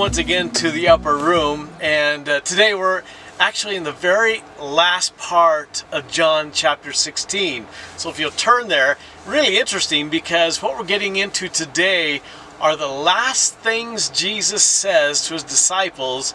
once again to the upper room, and today we're actually in the very last part of John chapter 16. So if you'll turn there, really interesting, because what we're getting into today are the last things Jesus says to his disciples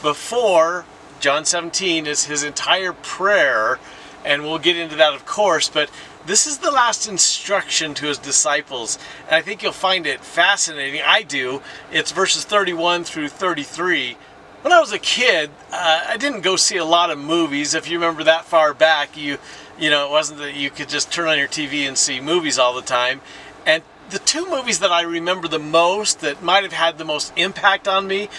before John 17 is his entire prayer, and we'll get into that of course, but this is the last instruction to his disciples, and I think you'll find it fascinating. I do. It's verses 31 through 33. When I was a kid, I didn't go see a lot of movies. If you remember that far back, you know, it wasn't that you could just turn on your TV and see movies all the time. And the two movies that I remember the most, that might have had the most impact on me,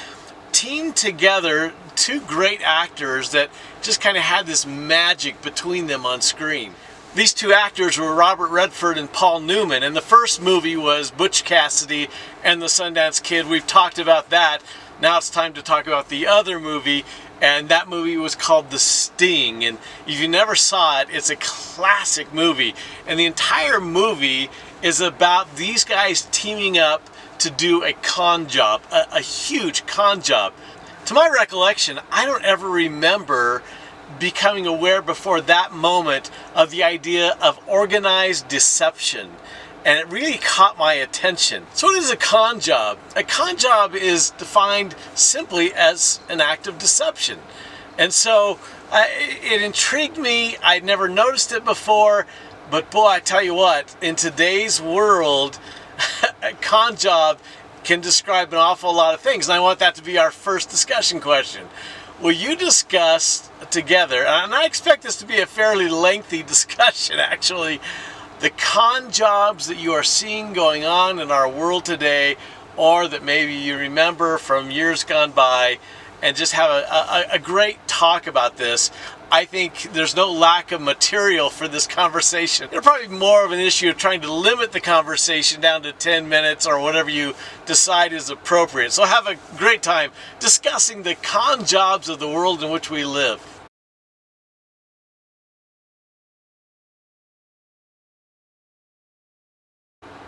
teamed together two great actors that just kind of had this magic between them on screen. These two actors were Robert Redford and Paul Newman, and the first movie was Butch Cassidy and the Sundance Kid. We've talked about that. Now it's time to talk about the other movie, and that movie was called The Sting. And if you never saw it, it's a classic movie. And the entire movie is about these guys teaming up to do a con job, a huge con job. To my recollection, I don't ever remember becoming aware before that moment of the idea of organized deception, and it really caught my attention. So what is a con job? A con job is defined simply as an act of deception, and so it intrigued me. I'd never noticed it before, but boy, I tell you what, in today's world, a con job can describe an awful lot of things, and I want that to be our first discussion question. Will you discuss together, and I expect this to be a fairly lengthy discussion actually, the con jobs that you are seeing going on in our world today, or that maybe you remember from years gone by, and just have a great talk about this. I think there's no lack of material for this conversation. It'll probably be more of an issue of trying to limit the conversation down to 10 minutes or whatever you decide is appropriate. So have a great time discussing the con jobs of the world in which we live.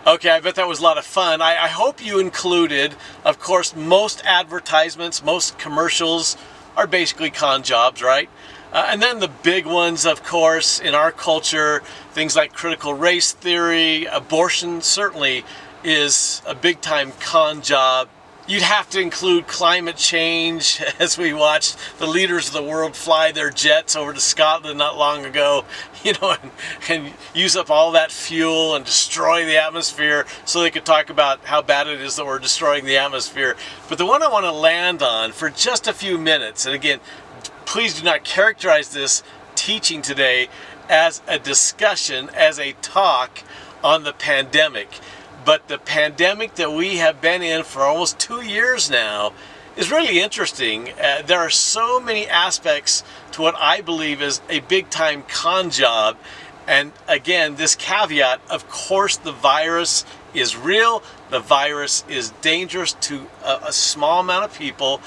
Okay, I bet that was a lot of fun. I hope you included, of course, most advertisements, most commercials are basically con jobs, right? And then the big ones, of course, in our culture, things like critical race theory, abortion certainly is a big time con job. You'd have to include climate change, as we watched the leaders of the world fly their jets over to Scotland not long ago, you know, and use up all that fuel and destroy the atmosphere so they could talk about how bad it is that we're destroying the atmosphere. But the one I want to land on for just a few minutes, and again, please do not characterize this teaching today as a discussion, as a talk on the pandemic. But the pandemic that we have been in for almost 2 years now is really interesting. There are so many aspects to what I believe is a big time con job. And again, this caveat, of course, the virus is real. The virus is dangerous to a small amount of people.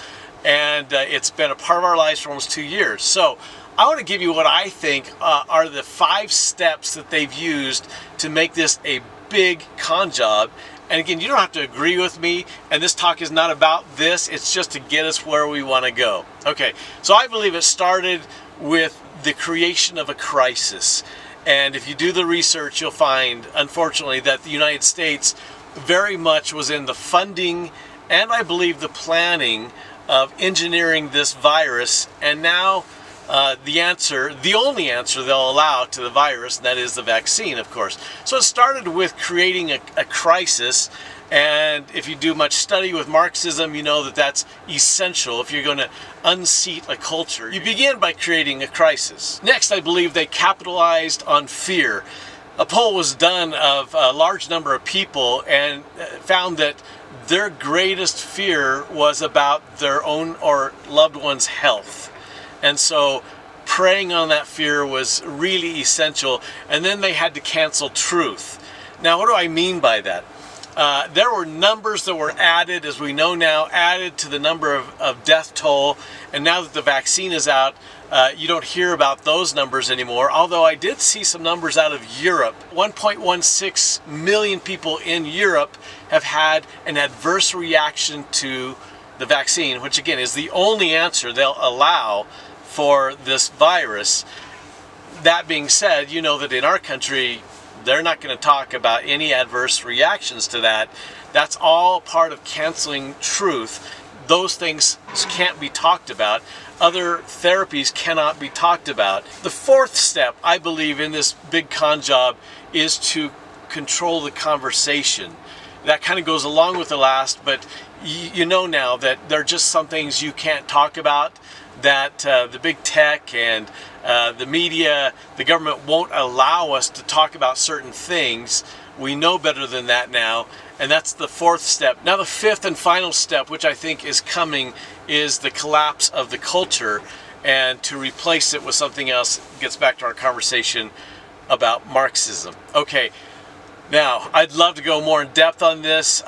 And it's been a part of our lives for almost 2 years. So I want to give you what I think are the 5 steps that they've used to make this a big con job. And again, you don't have to agree with me, and this talk is not about this, it's just to get us where we want to go. Okay, so I believe it started with the creation of a crisis. And if you do the research, you'll find, unfortunately, that the United States very much was in the funding and I believe the planning of engineering this virus, and now the only answer they'll allow to the virus, and that is the vaccine, of course. So it started with creating a crisis, and if you do much study with Marxism, you know that that's essential if you're going to unseat a culture. You begin by creating a crisis. Next, I believe they capitalized on fear. A poll was done of a large number of people and found that their greatest fear was about their own or loved one's health. And so preying on that fear was really essential. And then they had to cancel truth. Now, what do I mean by that? There were numbers that were added, as we know now, added to the number of death toll. And now that the vaccine is out, you don't hear about those numbers anymore. Although I did see some numbers out of Europe. 1.16 million people in Europe have had an adverse reaction to the vaccine, which again is the only answer they'll allow for this virus. That being said, you know that in our country, they're not going to talk about any adverse reactions to that. That's all part of canceling truth. Those things can't be talked about. Other therapies cannot be talked about. The fourth step, I believe, in this big con job is to control the conversation. That kind of goes along with the last, but you know now that there are just some things you can't talk about, that the big tech and the media, the government won't allow us to talk about certain things. We know better than that now, and that's the fourth step. Now the fifth and final step, which I think is coming, is the collapse of the culture, and to replace it with something else gets back to our conversation about Marxism. Okay. Now, I'd love to go more in depth on this.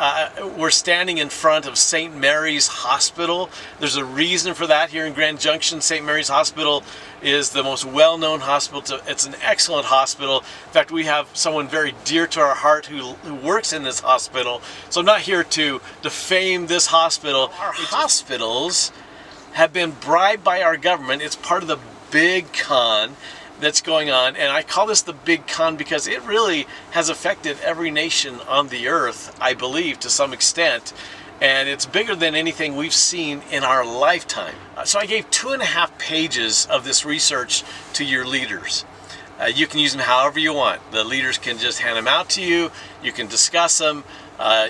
We're standing in front of St. Mary's Hospital. There's a reason for that here in Grand Junction. St. Mary's Hospital is the most well-known hospital. It's an excellent hospital. In fact, we have someone very dear to our heart who works in this hospital. So I'm not here to defame this hospital. Our hospitals have been bribed by our government. It's part of the big con that's going on, and I call this the big con because it really has affected every nation on the earth, I believe, to some extent, and it's bigger than anything we've seen in our lifetime. So I gave 2.5 pages of this research to your leaders. You can use them however you want. The leaders can just hand them out to you. You can discuss them.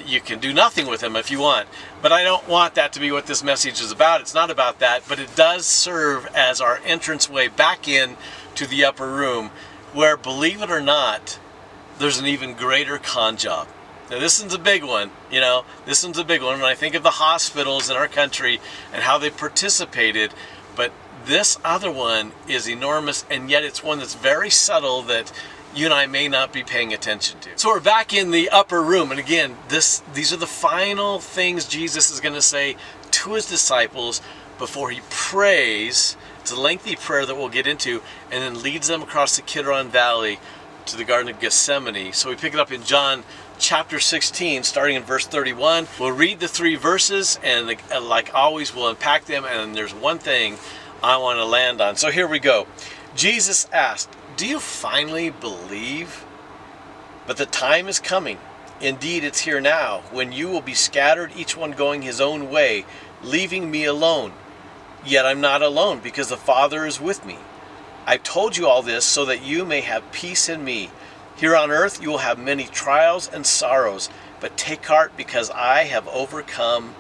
You can do nothing with them if you want. But I don't want that to be what this message is about. It's not about that, but it does serve as our entranceway back in to the upper room, where, believe it or not, there's an even greater con job. Now this one's a big one, you know, this one's a big one when I think of the hospitals in our country and how they participated, but this other one is enormous, and yet it's one that's very subtle that you and I may not be paying attention to. So we're back in the upper room, and again, these are the final things Jesus is going to say to his disciples before he prays. It's a lengthy prayer that we'll get into, and then leads them across the Kidron Valley to the Garden of Gethsemane. So we pick it up in John chapter 16, starting in verse 31. We'll read the 3 verses, and like always, we'll unpack them, and there's one thing I want to land on. So here we go. Jesus asked, "Do you finally believe? But the time is coming. Indeed, it's here now, when you will be scattered, each one going his own way, leaving me alone. Yet I'm not alone, because the Father is with me. I've told you all this so that you may have peace in me. Here on earth you will have many trials and sorrows, but take heart, because I have overcome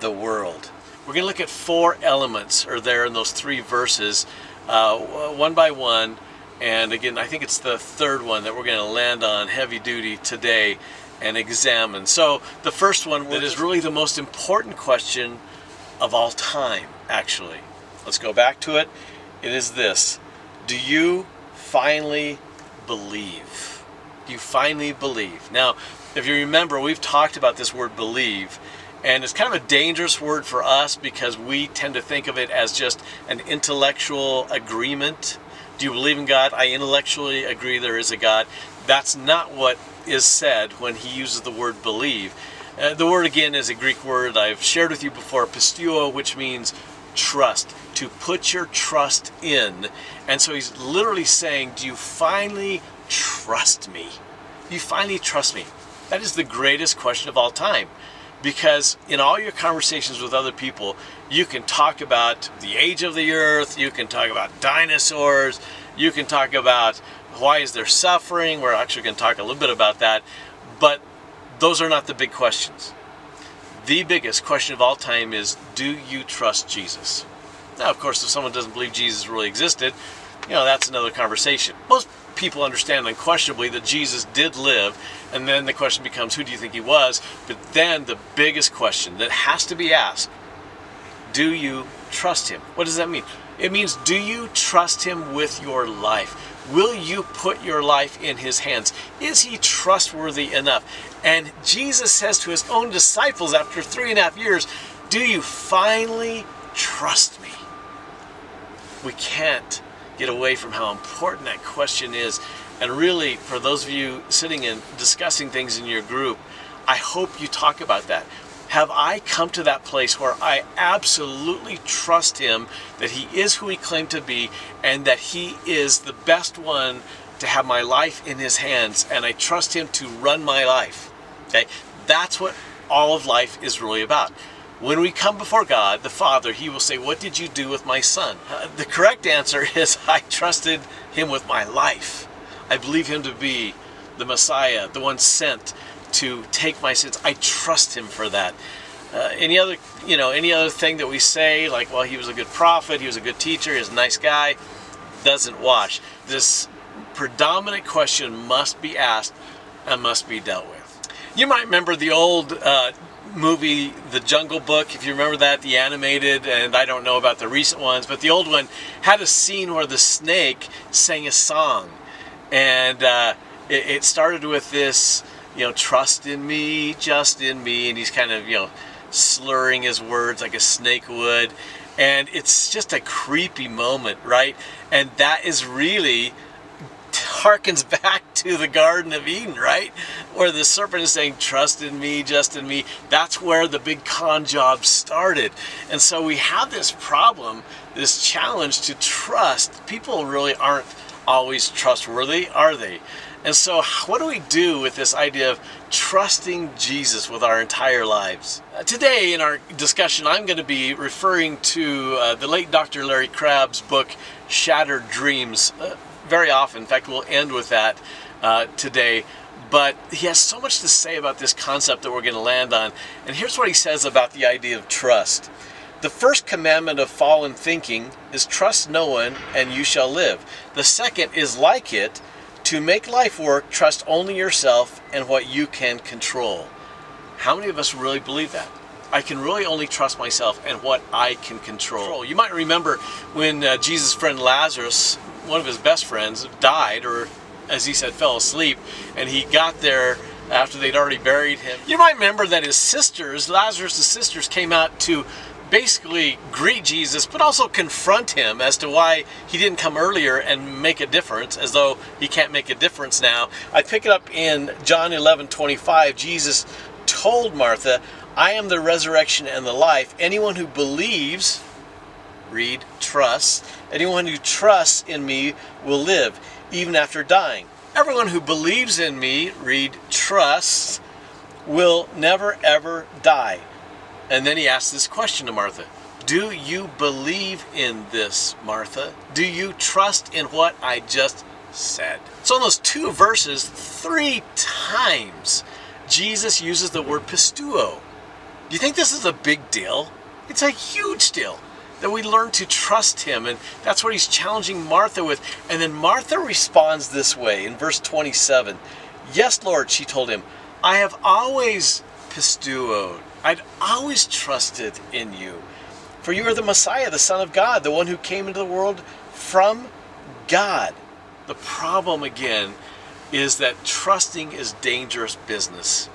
the world." We're going to look at 4 elements are there in those 3 verses, one by one. And again, I think it's the third one that we're going to land on heavy duty today and examine. So the first one that is really the most important question of all time, actually. Let's go back to it. It is this: do you finally believe? Do you finally believe? Now, if you remember, we've talked about this word believe, and it's kind of a dangerous word for us because we tend to think of it as just an intellectual agreement. Do you believe in God? I intellectually agree there is a God. That's not what is said when he uses the word believe. The word, again, is a Greek word I've shared with you before, pisteuo, which means trust, to put your trust in. And so he's literally saying, do you finally trust me? Do you finally trust me? That is the greatest question of all time. Because in all your conversations with other people, you can talk about the age of the earth, you can talk about dinosaurs, you can talk about why is there suffering. We're actually going to talk a little bit about that. But those are not the big questions. The biggest question of all time is, do you trust Jesus? Now, of course, if someone doesn't believe Jesus really existed, that's another conversation. Most people understand unquestionably that Jesus did live, and then the question becomes, who do you think he was? But then the biggest question that has to be asked, do you trust him? What does that mean? It means, do you trust him with your life? Will you put your life in his hands? Is he trustworthy enough? And Jesus says to his own disciples after 3.5 years, do you finally trust me? We can't get away from how important that question is. And really, for those of you sitting and discussing things in your group, I hope you talk about that. Have I come to that place where I absolutely trust him that he is who he claimed to be and that he is the best one to have my life in his hands, and I trust him to run my life? Okay, that's what all of life is really about. When we come before God, the Father, he will say, what did you do with my son? The correct answer is, I trusted him with my life. I believe him to be the Messiah, the one sent to take my sins. I trust him for that. Any other thing that we say, like, well, he was a good prophet, he was a good teacher, he was a nice guy, doesn't wash. This predominant question must be asked and must be dealt with. You might remember the old movie, The Jungle Book, if you remember that, the animated, and I don't know about the recent ones, but the old one had a scene where the snake sang a song. And it started with this, trust in me, just in me, and he's kind of, slurring his words like a snake would. And it's just a creepy moment, right? And that is really harkens back to the Garden of Eden, right? Where the serpent is saying, trust in me, just in me. That's where the big con job started. And so we have this problem, this challenge to trust. People really aren't always trustworthy, are they? And so what do we do with this idea of trusting Jesus with our entire lives? Today in our discussion, I'm going to be referring to the late Dr. Larry Crabb's book, Shattered Dreams, very often. In fact, we'll end with that today. But he has so much to say about this concept that we're going to land on. And here's what he says about the idea of trust. The first commandment of fallen thinking is trust no one and you shall live. The second is like it, to make life work, trust only yourself and what you can control. How many of us really believe that? I can really only trust myself and what I can control. You might remember when Jesus' friend Lazarus, one of his best friends, died, or as he said, fell asleep, and he got there after they'd already buried him. You might remember that his sisters, Lazarus' sisters, came out to basically greet Jesus, but also confront him as to why he didn't come earlier and make a difference, as though he can't make a difference now. I pick it up in John 11:25. Jesus told Martha, I am the resurrection and the life. Anyone who believes, read, trusts, anyone who trusts in me will live, even after dying. Everyone who believes in me, read, trusts, will never ever die. And then he asks this question to Martha. Do you believe in this, Martha? Do you trust in what I just said? So in those two verses, 3 times, Jesus uses the word pisteuo. Do you think this is a big deal? It's a huge deal that we learn to trust him. And that's what he's challenging Martha with. And then Martha responds this way in verse 27. Yes, Lord, she told him, I have always pisteuoed. I'd always trusted in you. For you are the Messiah, the Son of God, the one who came into the world from God. The problem, again, is that trusting is dangerous business.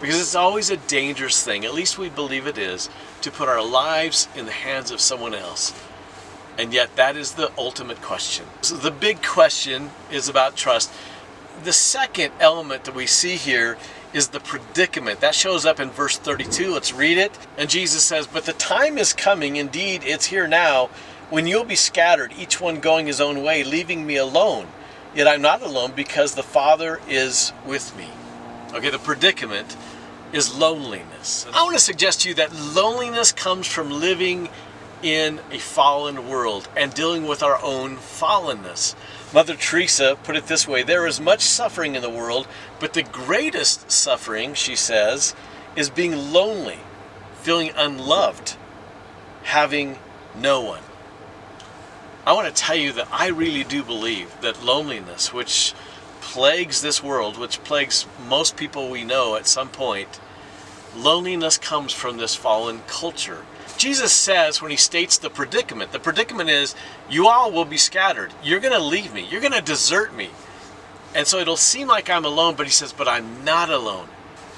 Because it's always a dangerous thing, at least we believe it is, to put our lives in the hands of someone else. And yet that is the ultimate question. So the big question is about trust. The second element that we see here is the predicament. That shows up in verse 32. Let's read it. And Jesus says, but the time is coming, indeed it's here now, when you'll be scattered, each one going his own way, leaving me alone. Yet I'm not alone because the Father is with me. Okay, the predicament is loneliness. I want to suggest to you that loneliness comes from living in a fallen world and dealing with our own fallenness. Mother Teresa put it this way, there is much suffering in the world, but the greatest suffering, she says, is being lonely, feeling unloved, having no one. I want to tell you that I really do believe that loneliness, which plagues this world, which plagues most people we know at some point, loneliness comes from this fallen culture. Jesus says when he states the predicament is, you all will be scattered. You're going to leave me. You're going to desert me. And so it'll seem like I'm alone, but he says, but I'm not alone.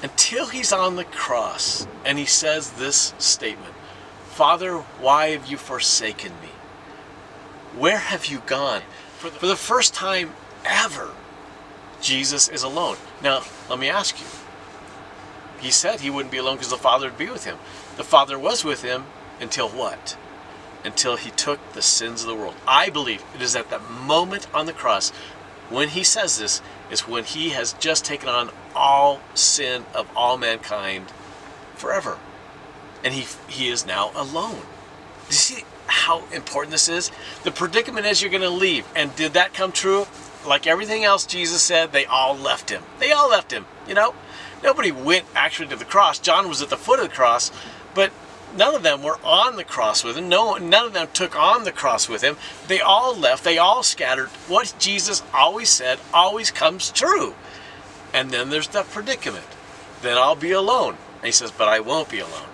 Until he's on the cross and he says this statement, Father, why have you forsaken me? Where have you gone? For the first time ever, Jesus is alone. Now, let me ask you, He said he wouldn't be alone because the Father would be with him. The Father was with him until what? Until he took the sins of the world. I believe it is at the moment on the cross when he says this is when he has just taken on all sin of all mankind forever. And he is now alone. Do you see how important this is? The predicament is you're going to leave. And did that come true? Like everything else Jesus said, they all left him. They all left him, you know? Nobody went actually to the cross. John was at the foot of the cross, but none of them were on the cross with him. None of them took on the cross with him. They all left. They all scattered. What Jesus always said always comes true. And then there's the predicament. Then I'll be alone. And he says, but I won't be alone.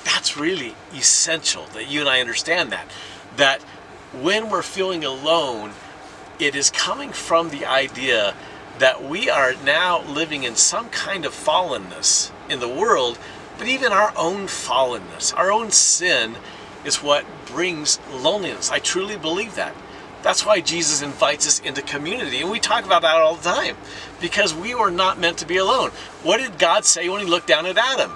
That's really essential that you and I understand that. That when we're feeling alone, it is coming from the idea that we are now living in some kind of fallenness in the world, but even our own fallenness, our own sin is what brings loneliness. I truly believe that. That's why Jesus invites us into community, and we talk about that all the time, because we were not meant to be alone. What did God say when he looked down at Adam?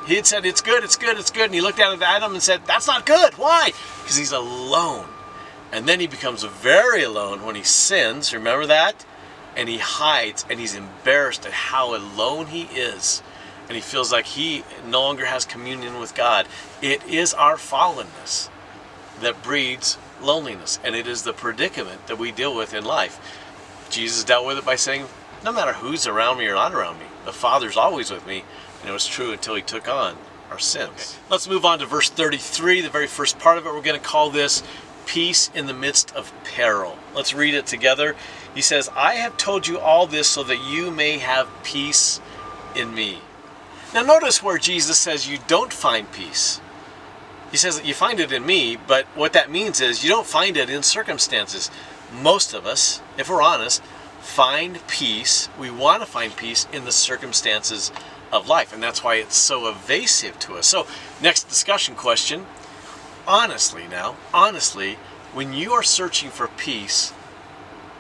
He had said, it's good, it's good, it's good, and he looked down at Adam and said, that's not good. Why? Because he's alone. And then he becomes very alone when he sins, remember that? And he hides, and he's embarrassed at how alone he is. And he feels like he no longer has communion with God. It is our fallenness that breeds loneliness, and it is the predicament that we deal with in life. Jesus dealt with it by saying, no matter who's around me or not around me, the Father's always with me, and it was true until he took on our sins. Okay. Let's move on to verse 33, the very first part of it. We're going to call this peace in the midst of peril. Let's read it together. He says, I have told you all this so that you may have peace in me. Now notice where Jesus says you don't find peace. He says that you find it in me, but what that means is you don't find it in circumstances. Most of us, if we're honest, find peace, we want to find peace in the circumstances of life, and that's why it's so evasive to us. So, next discussion question, honestly, when you are searching for peace,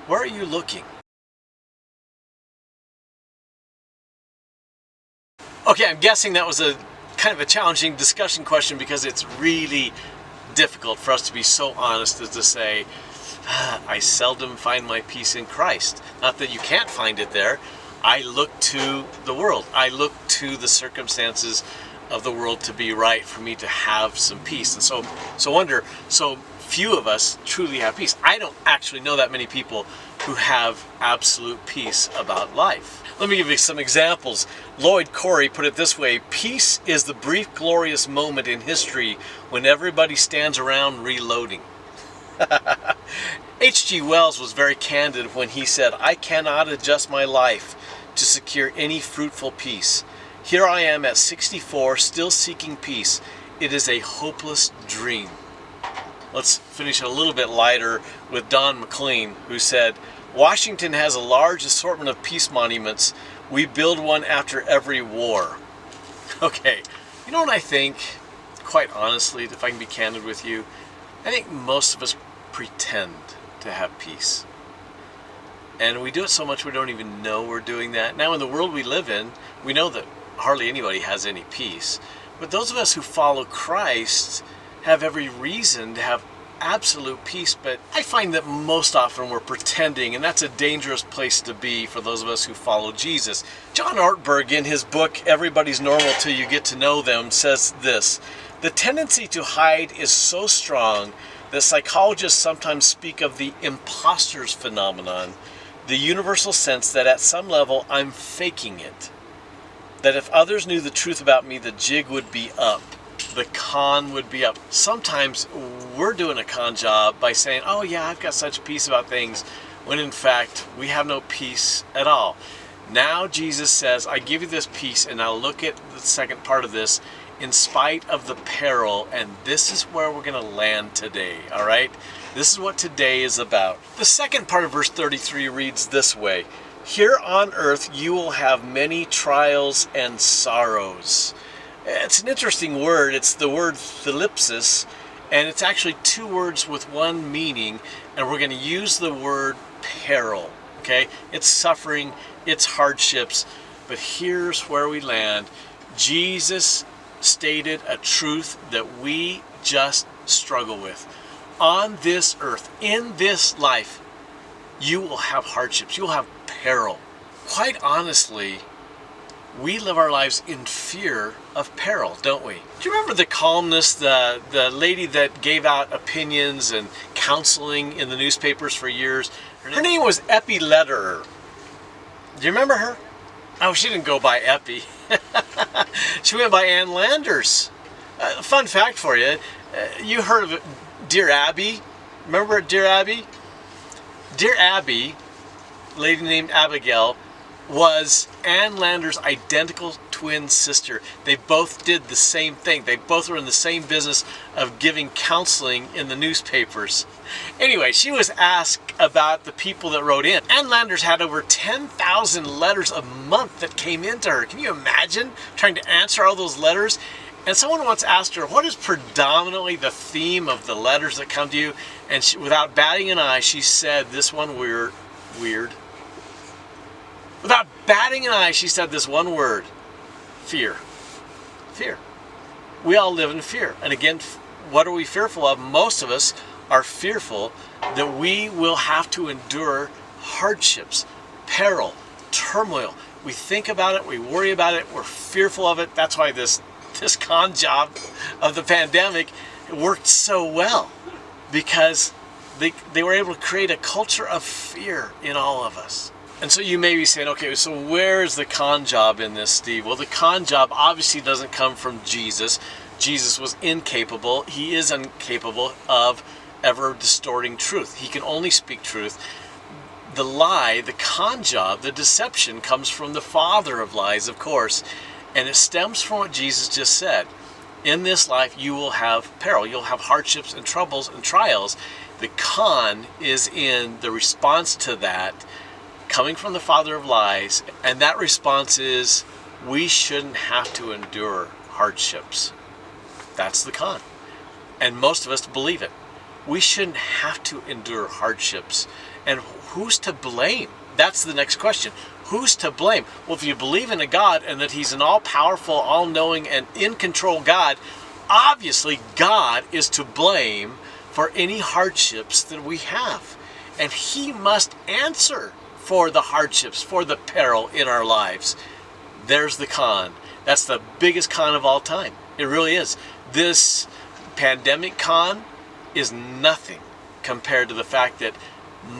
where are you looking? Okay, I'm guessing that was a kind of a challenging discussion question because it's really difficult for us to be so honest as to say, I seldom find my peace in Christ. Not that you can't find it there. I look to the world. I look to the circumstances of the world to be right for me to have some peace. And so few of us truly have peace. I don't actually know that many people who have absolute peace about life. Let me give you some examples. Lloyd Corey put it this way: peace is the brief glorious moment in history when everybody stands around reloading. H.G. Wells was very candid when he said, I cannot adjust my life to secure any fruitful peace. Here I am at 64, still seeking peace. It is a hopeless dream. Let's finish a little bit lighter with Don McLean, who said, Washington has a large assortment of peace monuments. We build one after every war. Okay, you know what I think, quite honestly, if I can be candid with you, I think most of us pretend to have peace. And we do it so much we don't even know we're doing that. Now in the world we live in, we know that hardly anybody has any peace. But those of us who follow Christ have every reason to have absolute peace, but I find that most often we're pretending, and that's a dangerous place to be for those of us who follow Jesus. John Ortberg, in his book, Everybody's Normal Till You Get to Know Them, says this: the tendency to hide is so strong that psychologists sometimes speak of the imposter's phenomenon, the universal sense that at some level I'm faking it. That if others knew the truth about me, the jig would be up. The con would be up. Sometimes we're doing a con job by saying, oh yeah, I've got such peace about things, when in fact we have no peace at all. Now Jesus says, I give you this peace, and now look at the second part of this, in spite of the peril, and this is where we're going to land today, all right? This is what today is about. The second part of verse 33 reads this way: here on earth you will have many trials and sorrows. It's an interesting word. It's the word thlipsis, and it's actually two words with one meaning, and we're going to use the word peril, okay? It's suffering, it's hardships, but here's where we land. Jesus stated a truth that we just struggle with. On this earth, in this life, you will have hardships. You'll have peril. Quite honestly, we live our lives in fear of peril, don't we? Do you remember the columnist, the lady that gave out opinions and counseling in the newspapers for years? Her name was Eppie Lederer. Do you remember her? Oh, she didn't go by Eppie. She went by Ann Landers. Fun fact for you, you heard of Dear Abby? Remember Dear Abby? Dear Abby, lady named Abigail, was Ann Landers' identical twin sister. They both did the same thing. They both were in the same business of giving counseling in the newspapers. Anyway, she was asked about the people that wrote in. Ann Landers had over 10,000 letters a month that came into her. Can you imagine trying to answer all those letters? And someone once asked her, what is predominantly the theme of the letters that come to you? And she, without batting an eye, she said this one weird. Without batting an eye, she said this one word: fear. Fear. We all live in fear. And again, what are we fearful of? Most of us are fearful that we will have to endure hardships, peril, turmoil. We think about it, we worry about it, we're fearful of it. That's why this con job of the pandemic worked so well, because they were able to create a culture of fear in all of us. And so you may be saying, okay, so where's the con job in this, Steve? Well, the con job obviously doesn't come from Jesus. Jesus was incapable. He is incapable of ever distorting truth. He can only speak truth. The lie, the con job, the deception comes from the father of lies, of course. And it stems from what Jesus just said. In this life, you will have peril. You'll have hardships and troubles and trials. The con is in the response to that, coming from the father of lies, and that response is, we shouldn't have to endure hardships. That's the con. And most of us believe it. We shouldn't have to endure hardships. And who's to blame? That's the next question. Who's to blame? Well, if you believe in a God and that He's an all-powerful, all-knowing, and in-control God, obviously God is to blame for any hardships that we have. And He must answer for the hardships, for the peril in our lives. There's the con. That's the biggest con of all time. It really is. This pandemic con is nothing compared to the fact that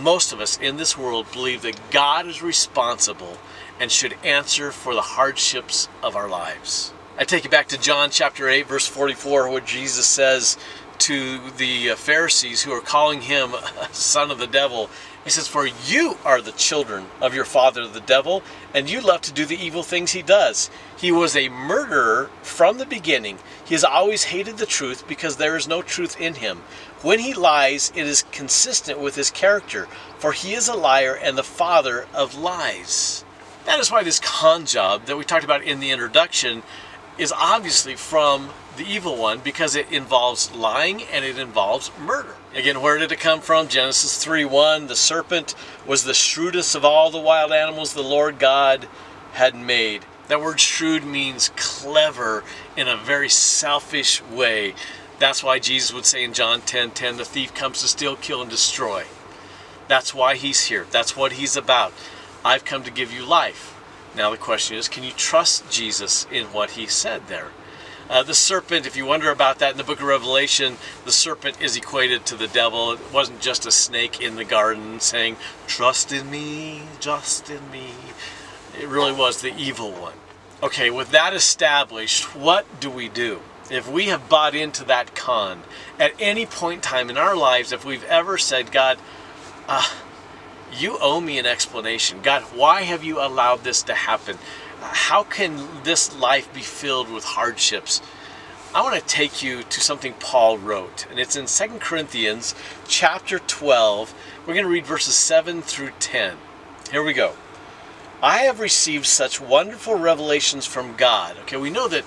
most of us in this world believe that God is responsible and should answer for the hardships of our lives. I take you back to John chapter 8, verse 44, where Jesus says to the Pharisees who are calling Him a son of the devil, He says, for you are the children of your father the devil, and you love to do the evil things he does. He was a murderer from the beginning. He has always hated the truth because there is no truth in him. When he lies, it is consistent with his character, for he is a liar and the father of lies. That is why this con job that we talked about in the introduction is obviously from the evil one, because it involves lying and it involves murder. Again, where did it come from? Genesis 3:1, the serpent was the shrewdest of all the wild animals the Lord God had made. That word shrewd means clever in a very selfish way. That's why Jesus would say in John 10:10, the thief comes to steal, kill, and destroy. That's why he's here. That's what he's about. I've come to give you life. Now the question is, can you trust Jesus in what he said there? The serpent, if you wonder about that in the book of Revelation, the serpent is equated to the devil. It wasn't just a snake in the garden saying, trust in me, just in me. It really was the evil one. Okay, with that established, what do we do? If we have bought into that con, at any point in time in our lives, if we've ever said, God, you owe me an explanation. God, why have you allowed this to happen? How can this life be filled with hardships? I want to take you to something Paul wrote, and it's in 2 Corinthians chapter 12. We're going to read verses 7 through 10. Here we go. I have received such wonderful revelations from God. Okay, we know that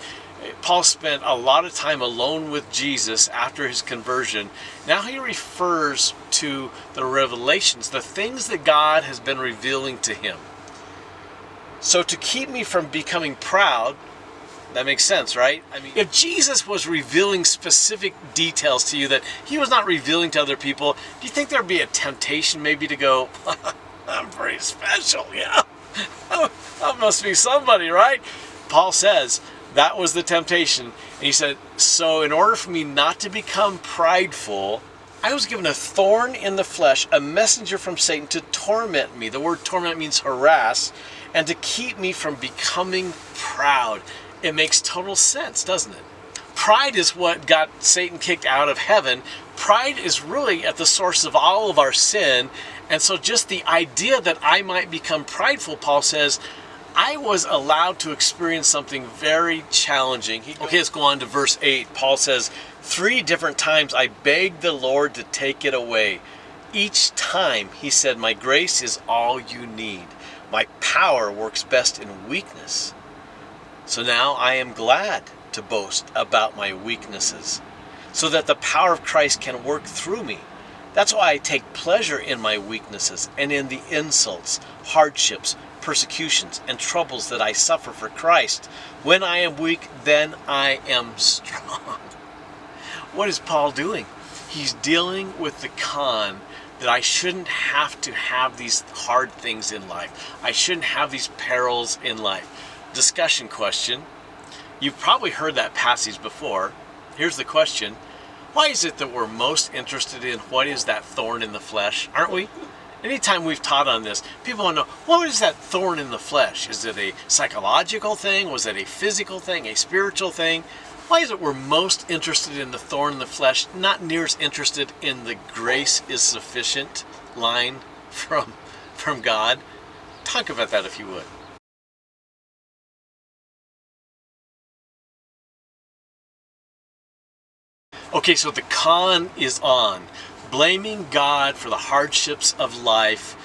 Paul spent a lot of time alone with Jesus after his conversion. Now he refers to the revelations, the things that God has been revealing to him. So to keep me from becoming proud, That makes sense, right? I mean, if Jesus was revealing specific details to you that he was not revealing to other people, do you think there'd be a temptation maybe to go, I'm pretty special, yeah? That must be somebody, right? Paul says that was the temptation. And he said, so in order for me not to become prideful, I was given a thorn in the flesh, a messenger from Satan to torment me. The word torment means harass, and to keep me from becoming proud. It makes total sense, doesn't it? Pride is what got Satan kicked out of heaven. Pride is really at the source of all of our sin. And so just the idea that I might become prideful, Paul says, I was allowed to experience something very challenging. Okay, let's go on to verse 8. Paul says, 3 different times I begged the Lord to take it away. Each time he said, my grace is all you need. My power works best in weakness. So now I am glad to boast about my weaknesses, so that the power of Christ can work through me. That's why I take pleasure in my weaknesses and in the insults, hardships, persecutions, and troubles that I suffer for Christ. When I am weak, then I am strong. What is Paul doing? He's dealing with the con that I shouldn't have to have these hard things in life. I shouldn't have these perils in life. Discussion question. You've probably heard that passage before. Here's the question. Why is it that we're most interested in what is that thorn in the flesh? Aren't we? Anytime we've taught on this, people want to know, what is that thorn in the flesh? Is it a psychological thing? Was it a physical thing? A spiritual thing? Why is it we're most interested in the thorn in the flesh, not near as interested in the grace is sufficient line from God? Talk about that if you would. Okay, so the con is on. Blaming God for the hardships of life,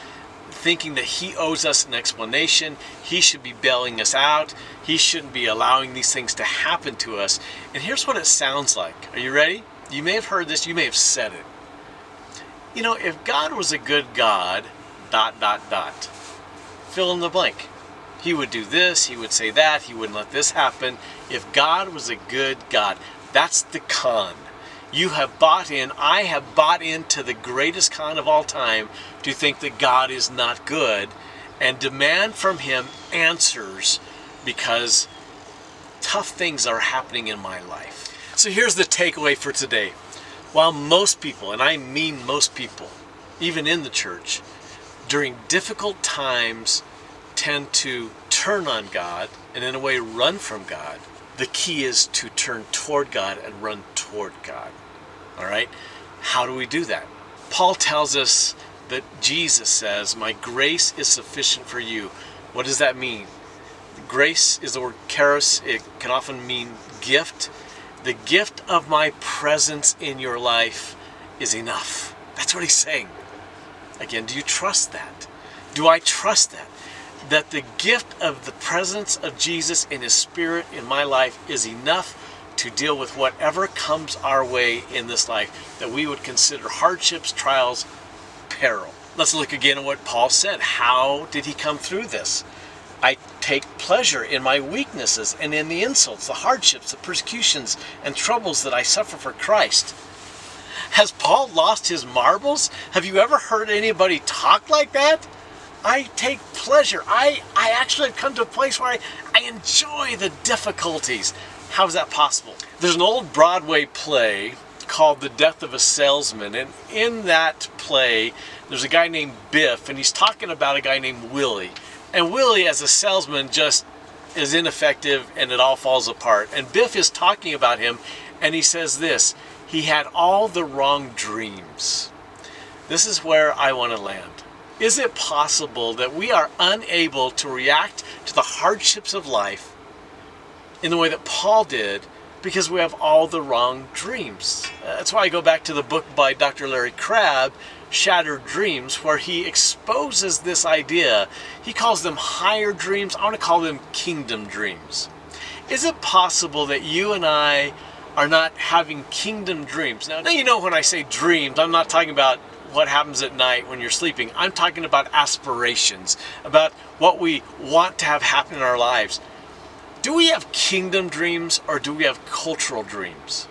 thinking that he owes us an explanation, he should be bailing us out, he shouldn't be allowing these things to happen to us. And here's what it sounds like. Are you ready? You may have heard this, you may have said it. You know, if God was a good God, ... fill in the blank. He would do this, he would say that, he wouldn't let this happen. If God was a good God, that's the con. You have bought in, I have bought into the greatest con of all time to think that God is not good and demand from him answers because tough things are happening in my life. So here's the takeaway for today. While most people, and I mean most people, even in the church, during difficult times tend to turn on God and in a way run from God, the key is to turn toward God and run toward God. All right? How do we do that? Paul tells us that Jesus says, my grace is sufficient for you. What does that mean? Grace is the word charis. It can often mean gift. The gift of my presence in your life is enough. That's what he's saying. Again, do you trust that? Do I trust that? That the gift of the presence of Jesus in his Spirit in my life is enough to deal with whatever comes our way in this life that we would consider hardships, trials, peril. Let's look again at what Paul said. How did he come through this? I take pleasure in my weaknesses and in the insults, the hardships, the persecutions, and troubles that I suffer for Christ. Has Paul lost his marbles? Have you ever heard anybody talk like that? I take pleasure. I actually have come to a place where I enjoy the difficulties. How is that possible? There's an old Broadway play called The Death of a Salesman, and in that play there's a guy named Biff, and he's talking about a guy named Willie. And Willie as a salesman just is ineffective and it all falls apart. And Biff is talking about him and he says this, he had all the wrong dreams. This is where I want to land. Is it possible that we are unable to react to the hardships of life in the way that Paul did because we have all the wrong dreams? That's why I go back to the book by Dr. Larry Crabb, Shattered Dreams, where he exposes this idea. He calls them higher dreams. I want to call them kingdom dreams. Is it possible that you and I are not having kingdom dreams? Now you know when I say dreams, I'm not talking about what happens at night when you're sleeping. I'm talking about aspirations, about what we want to have happen in our lives. Do we have kingdom dreams or do we have cultural dreams?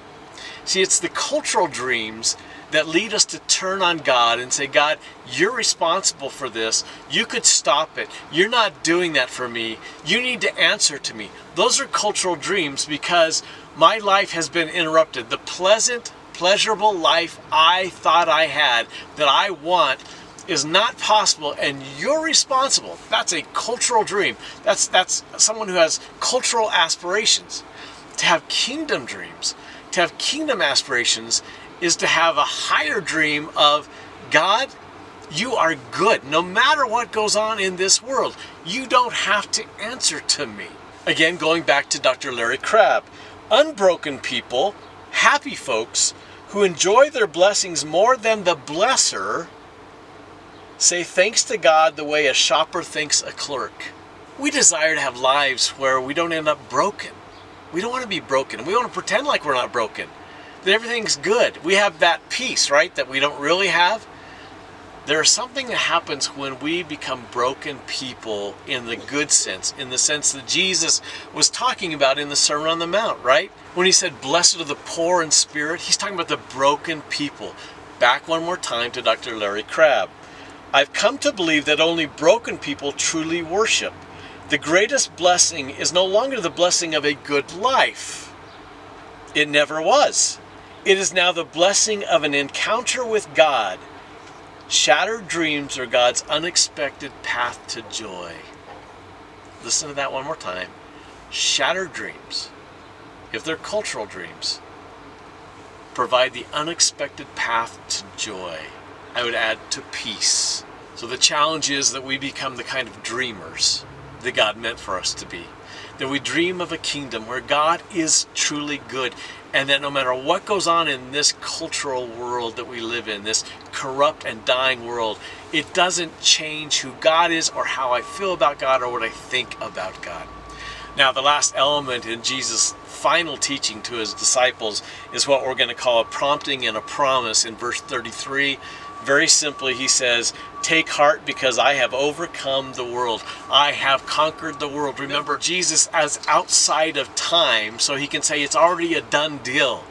See, it's the cultural dreams that lead us to turn on God and say, God, you're responsible for this. You could stop it. You're not doing that for me. You need to answer to me. Those are cultural dreams because my life has been interrupted. The pleasant, pleasurable life I thought I had, that I want, is not possible, and you're responsible. That's a cultural dream. That's someone who has cultural aspirations. To have kingdom dreams, to have kingdom aspirations, is to have a higher dream of, God, you are good. No matter what goes on in this world, you don't have to answer to me. Again, going back to Dr. Larry Crabb, unbroken people, happy folks who enjoy their blessings more than the blesser, say thanks to God the way a shopper thanks a clerk. We desire to have lives where we don't end up broken. We don't want to be broken. We want to pretend like we're not broken, that everything's good. We have that peace, right, that we don't really have. There's something that happens when we become broken people in the good sense, in the sense that Jesus was talking about in the Sermon on the Mount, right? When he said, blessed are the poor in spirit, he's talking about the broken people. Back one more time to Dr. Larry Crabb. I've come to believe that only broken people truly worship. The greatest blessing is no longer the blessing of a good life. It never was. It is now the blessing of an encounter with God. Shattered dreams are God's unexpected path to joy. Listen to that one more time. Shattered dreams, if they're cultural dreams, provide the unexpected path to joy. I would add to peace. So the challenge is that we become the kind of dreamers that God meant for us to be. That we dream of a kingdom where God is truly good, and that no matter what goes on in this cultural world that we live in, this corrupt and dying world, it doesn't change who God is or how I feel about God or what I think about God. Now, the last element in Jesus' final teaching to his disciples is what we're going to call a prompting and a promise in verse 33. Very simply, he says, take heart because I have overcome the world. I have conquered the world. Remember, Jesus as outside of time, so he can say it's already a done deal.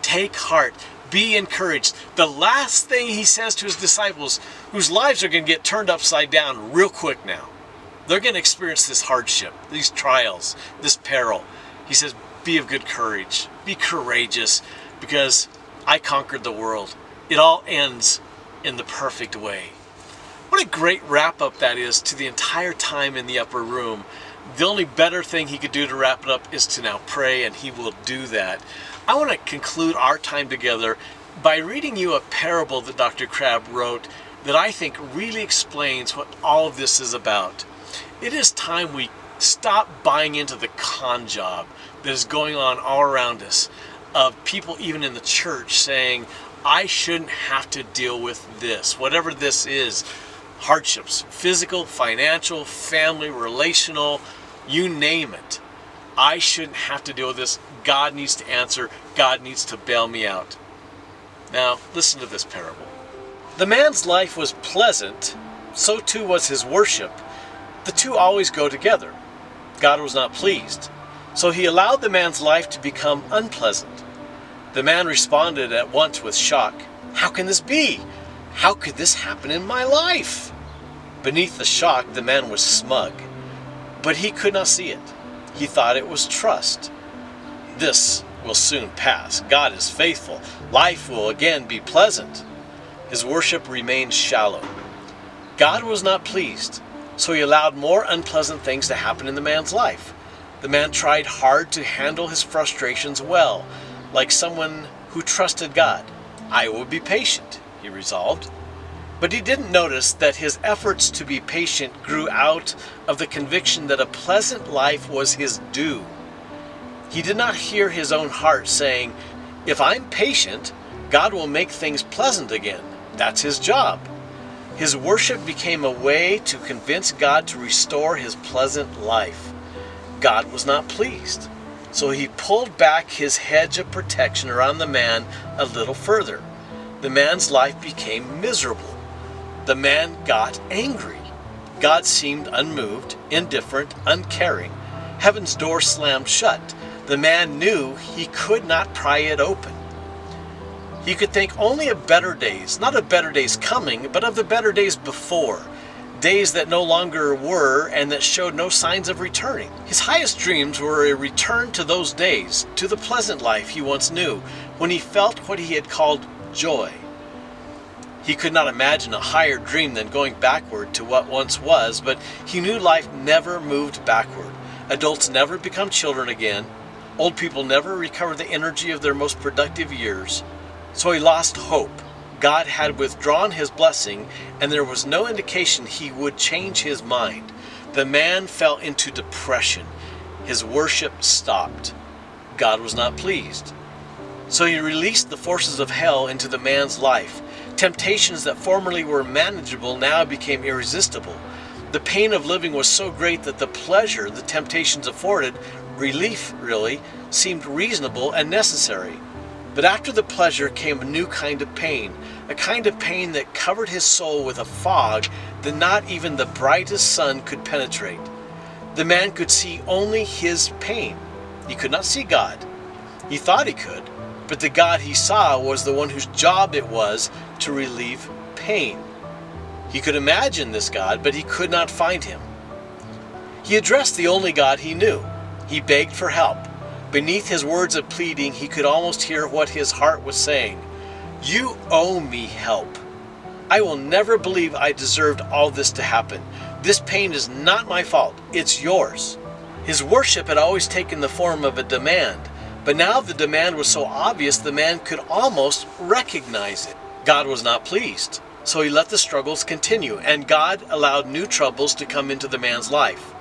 Take heart. Be encouraged. The last thing he says to his disciples, whose lives are going to get turned upside down real quick now. They're going to experience this hardship, these trials, this peril. He says, be of good courage. Be courageous because I conquered the world. It all ends in the perfect way. What a great wrap-up that is to the entire time in the upper room. The only better thing he could do to wrap it up is to now pray, and he will do that. I want to conclude our time together by reading you a parable that Dr. Crabb wrote that I think really explains what all of this is about. It is time we stop buying into the con job that is going on all around us, of people even in the church saying, I shouldn't have to deal with this, whatever this is. Hardships, physical, financial, family, relational, you name it. I shouldn't have to deal with this. God needs to answer. God needs to bail me out. Now, listen to this parable. The man's life was pleasant, so too was his worship. The two always go together. God was not pleased, so he allowed the man's life to become unpleasant. The man responded at once with shock. How can this be? How could this happen in my life? Beneath the shock, the man was smug, but he could not see it. He thought it was trust. This will soon pass. God is faithful. Life will again be pleasant. His worship remained shallow. God was not pleased, so he allowed more unpleasant things to happen in the man's life. The man tried hard to handle his frustrations well, like someone who trusted God. I will be patient, he resolved. But he didn't notice that his efforts to be patient grew out of the conviction that a pleasant life was his due. He did not hear his own heart saying, if I'm patient, God will make things pleasant again. That's his job. His worship became a way to convince God to restore his pleasant life. God was not pleased. So he pulled back his hedge of protection around the man a little further. The man's life became miserable. The man got angry. God seemed unmoved, indifferent, uncaring. Heaven's door slammed shut. The man knew he could not pry it open. He could think only of better days, not of better days coming, but of the better days before. Days that no longer were and that showed no signs of returning. His highest dreams were a return to those days, to the pleasant life he once knew, when he felt what he had called joy. He could not imagine a higher dream than going backward to what once was, but he knew life never moved backward. Adults never become children again. Old people never recover the energy of their most productive years. So he lost hope. God had withdrawn his blessing, and there was no indication he would change his mind. The man fell into depression. His worship stopped. God was not pleased. So he released the forces of hell into the man's life. Temptations that formerly were manageable now became irresistible. The pain of living was so great that the pleasure the temptations afforded, relief really, seemed reasonable and necessary. But after the pleasure came a new kind of pain, a kind of pain that covered his soul with a fog that not even the brightest sun could penetrate. The man could see only his pain. He could not see God. He thought he could, but the God he saw was the one whose job it was to relieve pain. He could imagine this God, but he could not find him. He addressed the only God he knew. He begged for help. Beneath his words of pleading, he could almost hear what his heart was saying. You owe me help. I will never believe I deserved all this to happen. This pain is not my fault. It's yours. His worship had always taken the form of a demand, but now the demand was so obvious the man could almost recognize it. God was not pleased, so he let the struggles continue, and God allowed new troubles to come into the man's life.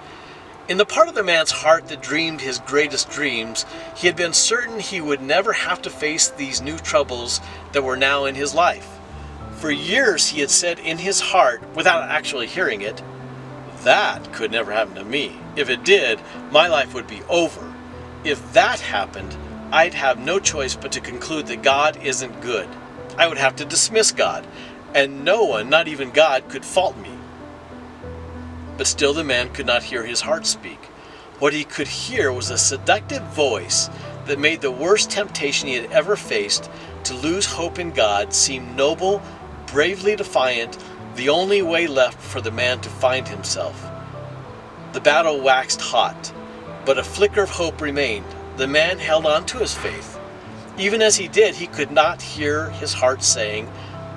In the part of the man's heart that dreamed his greatest dreams, he had been certain he would never have to face these new troubles that were now in his life. For years he had said in his heart, without actually hearing it, that could never happen to me. If it did, my life would be over. If that happened, I'd have no choice but to conclude that God isn't good. I would have to dismiss God, and no one, not even God, could fault me. But still the man could not hear his heart speak. What he could hear was a seductive voice that made the worst temptation he had ever faced, to lose hope in God, seem noble, bravely defiant, the only way left for the man to find himself. The battle waxed hot, but a flicker of hope remained. The man held on to his faith. Even as he did, he could not hear his heart saying,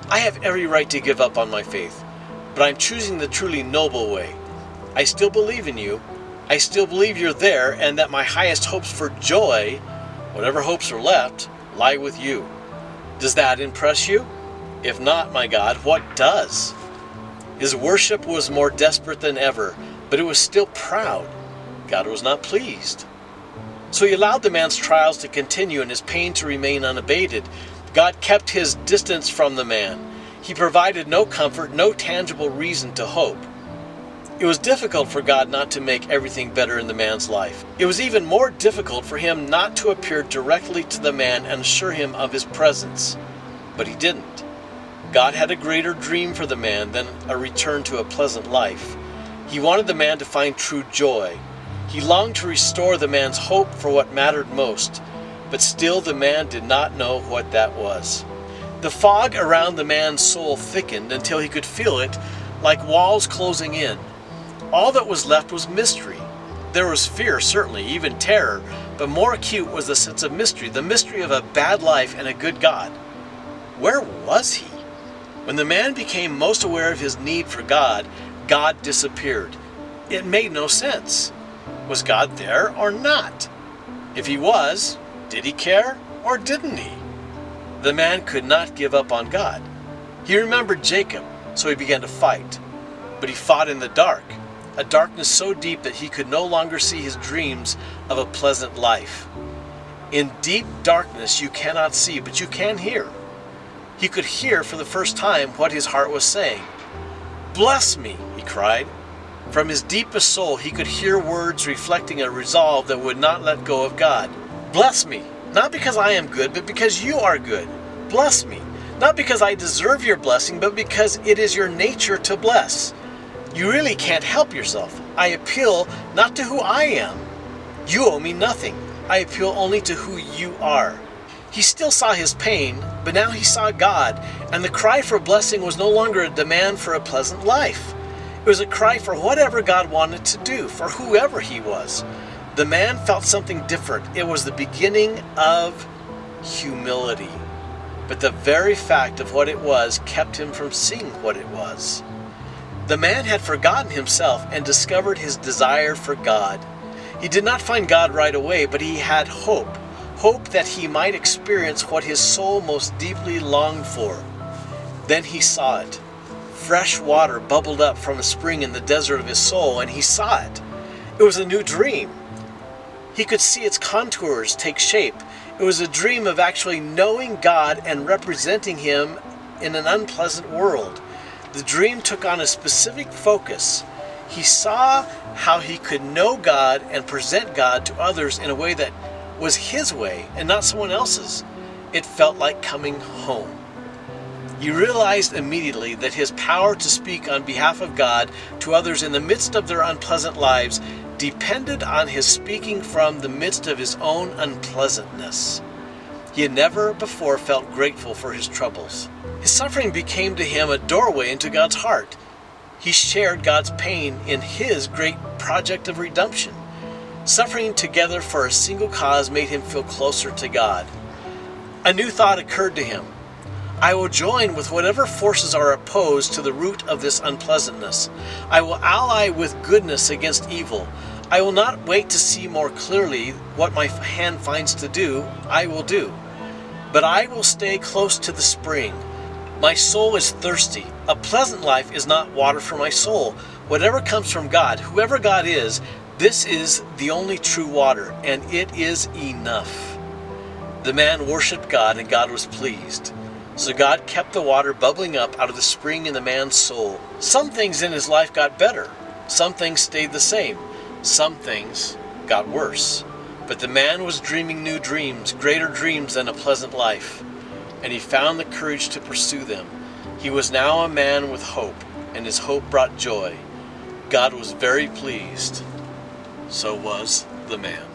I have every right to give up on my faith, but I'm choosing the truly noble way. I still believe in you. I still believe you're there, and that my highest hopes for joy, whatever hopes are left, lie with you. Does that impress you? If not, my God, what does? His worship was more desperate than ever, but it was still proud. God was not pleased. So he allowed the man's trials to continue and his pain to remain unabated. God kept his distance from the man. He provided no comfort, no tangible reason to hope. It was difficult for God not to make everything better in the man's life. It was even more difficult for him not to appear directly to the man and assure him of his presence. But he didn't. God had a greater dream for the man than a return to a pleasant life. He wanted the man to find true joy. He longed to restore the man's hope for what mattered most, but still the man did not know what that was. The fog around the man's soul thickened until he could feel it like walls closing in. All that was left was mystery. There was fear, certainly, even terror, but more acute was the sense of mystery, the mystery of a bad life and a good God. Where was he? When the man became most aware of his need for God, God disappeared. It made no sense. Was God there or not? If he was, did he care or didn't he? The man could not give up on God. He remembered Jacob, so he began to fight. But he fought in the dark, a darkness so deep that he could no longer see his dreams of a pleasant life. In deep darkness you cannot see, but you can hear. He could hear for the first time what his heart was saying. Bless me, he cried. From his deepest soul he could hear words reflecting a resolve that would not let go of God. Bless me, not because I am good, but because you are good. Bless me, not because I deserve your blessing, but because it is your nature to bless. You really can't help yourself. I appeal not to who I am, You owe me nothing. I appeal only to who you are." He still saw his pain, but now he saw God, and the cry for blessing was no longer a demand for a pleasant life. It was a cry for whatever God wanted to do, for whoever he was. The man felt something different. It was the beginning of humility. But the very fact of what it was kept him from seeing what it was. The man had forgotten himself and discovered his desire for God. He did not find God right away, but he had hope. Hope that he might experience what his soul most deeply longed for. Then he saw it. Fresh water bubbled up from a spring in the desert of his soul, and he saw it. It was a new dream. He could see its contours take shape. It was a dream of actually knowing God and representing him in an unpleasant world. The dream took on a specific focus. He saw how he could know God and present God to others in a way that was his way and not someone else's. It felt like coming home. He realized immediately that his power to speak on behalf of God to others in the midst of their unpleasant lives depended on his speaking from the midst of his own unpleasantness. He had never before felt grateful for his troubles. His suffering became to him a doorway into God's heart. He shared God's pain in his great project of redemption. Suffering together for a single cause made him feel closer to God. A new thought occurred to him. I will join with whatever forces are opposed to the root of this unpleasantness. I will ally with goodness against evil. I will not wait to see more clearly what my hand finds to do, I will do. But I will stay close to the spring. My soul is thirsty. A pleasant life is not water for my soul. Whatever comes from God, whoever God is, this is the only true water, and it is enough. The man worshiped God, and God was pleased. So God kept the water bubbling up out of the spring in the man's soul. Some things in his life got better. Some things stayed the same. Some things got worse. But the man was dreaming new dreams, greater dreams than a pleasant life. And he found the courage to pursue them. He was now a man with hope, and his hope brought joy. God was very pleased. So was the man.